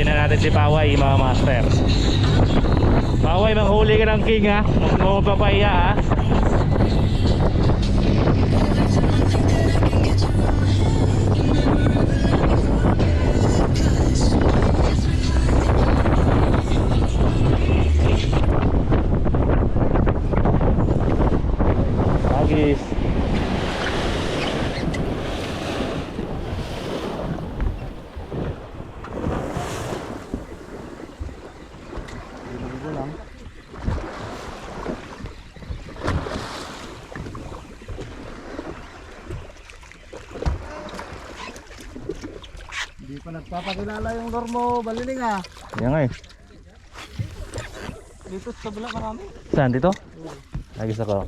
Ready na natin si Paway, mga master. Paway, manghuli ka ng king ha. Huwag mo papahiya ha. Agis. Hindi pa nagpapakilala yung lore mo, Baliling ah. Yan nga eh. Dito sa kabila marami. Saan dito? Agis ako.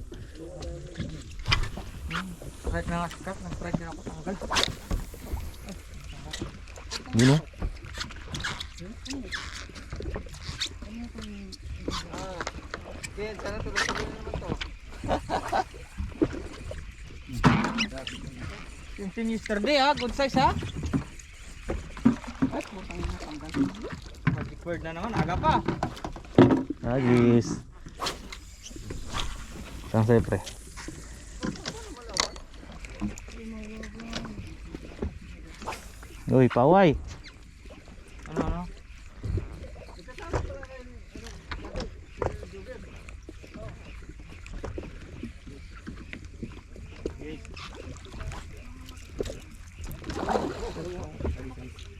Strike na nga sikat, nag-strike din ako tanggal. Yun o. Ken, sana tuloy-tuloy na naman to. Yung yesterday ha, good size ha. Ay, butang na tanggal. Magic word na naman, aga pa. Agis. Saan sa'yo pre? Uy, Paway. Ano?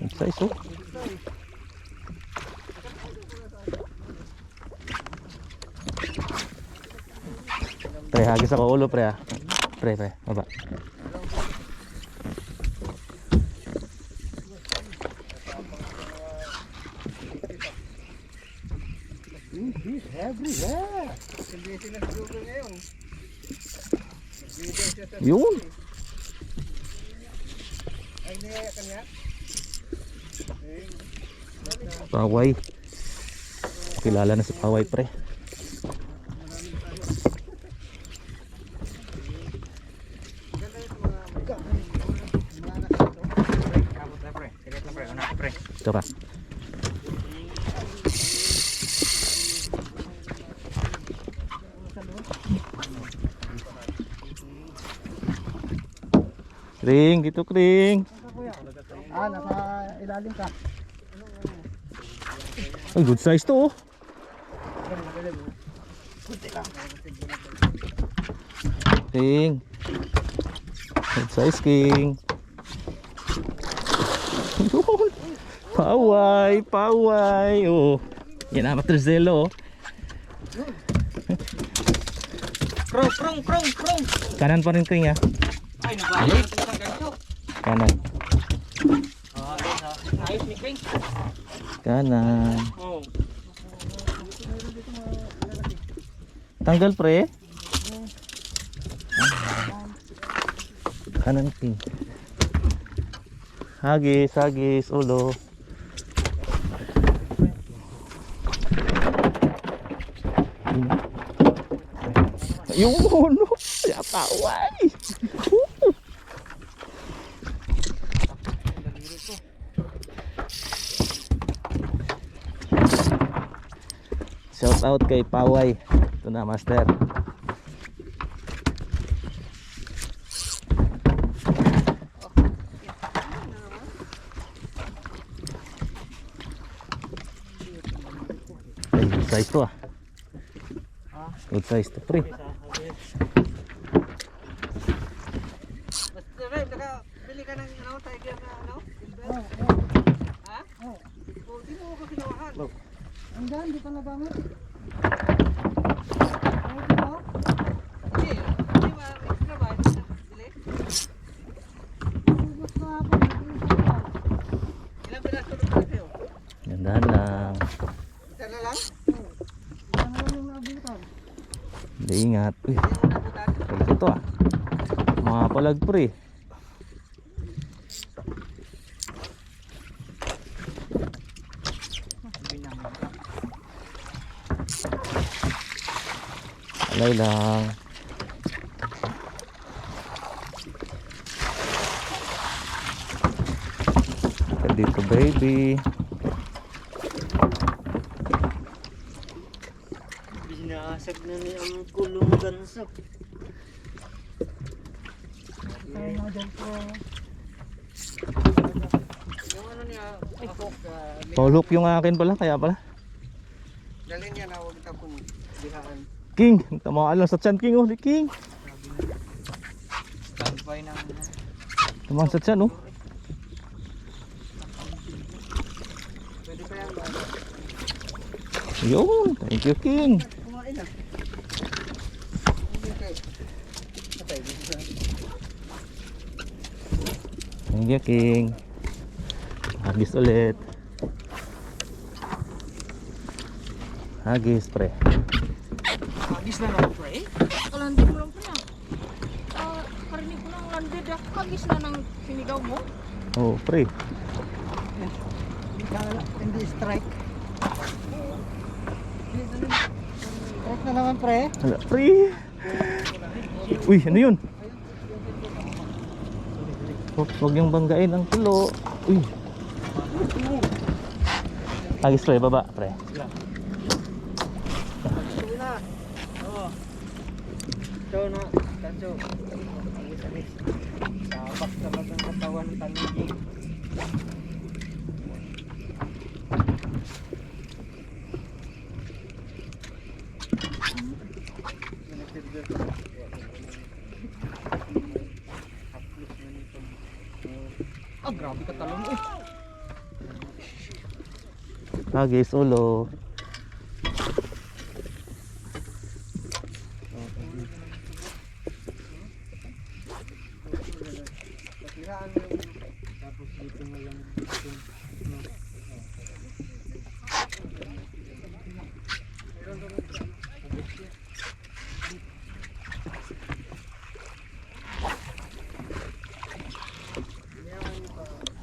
Ang size oh. Pre, hagis ako ulo pre ah. Pre, baba. He's everywhere. Hindi sila sa Google ngayon. Yun. Ay, niyaya ka niya? Paway. Kilala na si Paway pre. Ito pa. Kring, dito kring. Nasa ilalim ka. Ay, good size to oh. King. Good size king. Yun. Paway. Oh. Yan na, matrizelo oh. Krong. Kanan pa rin king ah. Ay, nabalik sa isang ganito. Kanan. Ayos ni King. Kanan. Oh. Tanggal pre. Kanan king. Hagis, ulo. Yung ulo. Ya Paway. Shout out kay Paway. Ito na master. Ay, good size to ah. Good size to pre. Basta Rem, nakabili ka ng tiger na Ha? Oh, di mo ako kinawahan. Andan, di pa nagamit. Gandahan lang. Isa na lang? Hindi, ingat. Uy, pag ito ah. Mga palag pre. Alay lang. Dito baby. Basag na ni ang kulong ganso. Tayo na dyan po. Yung ano niya, hook. Paulok yung akin pala, kaya pala. Dalhin niya na huwag tapong dihaan. King, tamaan lang sa tiyan, King. Oh, King. Standby ng Tamaan sa tiyan, oh. pwede pa yan ba? Yun, thank you, King. Kumain na. Okay. Patay dito sa Thank you, King. Hagis ulit. Hagis, pre. Hagis na lang, pre. Kalandin mo lang pre ah. Karinig ko ng landed ah. Hagis na ng sinigaw mo. Oh, pre. Hindi strike. Strike na naman, pre. Hala, pre. Uy, ano yun? Huwag niyong banggain ang tulo. Uy. Hagis, pre. Baba, pre. Sige na. Oo. Ito na. Tanso. Agis-agis. Sabak talaga ang katawan ng tanigig. Ah, grabe ka talon eh. Hagis, ulo. Patiraan mo yung tapos dito mo lang dito.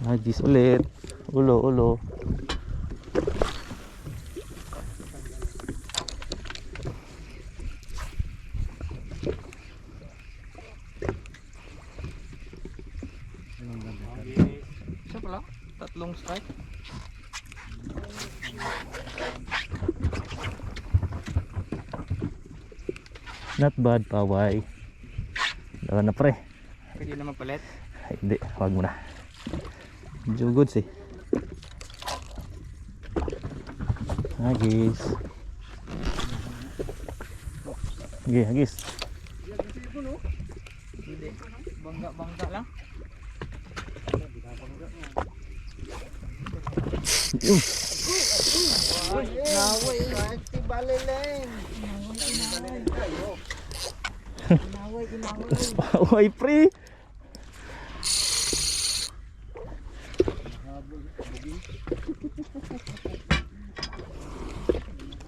Hagis ulit. Ulo, ulo. Siya pala, tatlong strike. Not bad, paway. Dala na, pre. Pwede naman palit. Ay, hindi, wag mo na. Medyo good eh. Hagis. Okay, hagis. Hindi. Bangga-bangga lang. Yun. Naway, ti balelen. Naway, Paway, pre.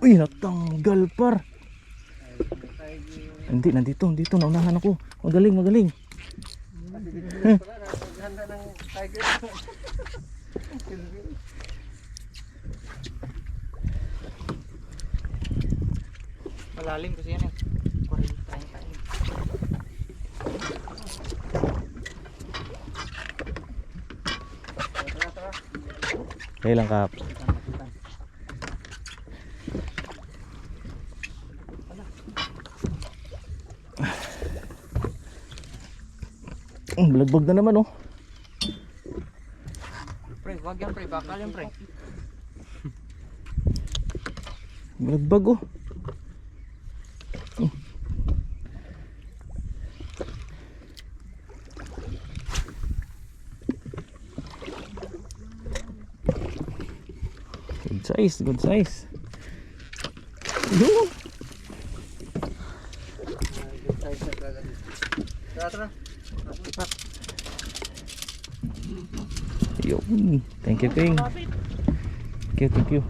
Uy, natanggal par. Hindi, nandito, naunahan ako. Magaling, magaling. Ganda ng tiger. Malalim kasi yan eh. 40-30. Kaya lang, Kap. Balagbag na naman, oh. Pre, wag yan pre, bakal yan pre. Balagbag, oh. Good size, good size. Yun. Tara. Yun. Thank you, King. Thank you, thank you.